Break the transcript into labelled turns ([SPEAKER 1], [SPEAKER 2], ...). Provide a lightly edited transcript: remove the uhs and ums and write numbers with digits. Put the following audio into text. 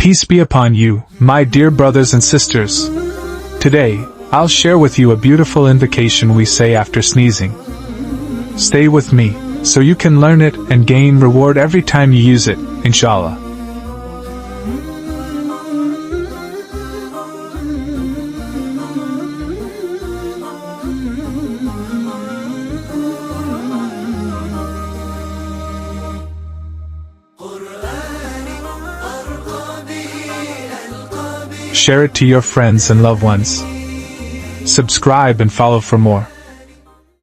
[SPEAKER 1] Peace be upon you, my dear brothers and sisters. Today, I'll share with you a beautiful invocation we say after sneezing. Stay with me, so you can learn it and gain reward every time you use it, inshallah. Share it to your friends and loved ones. Subscribe and follow for more.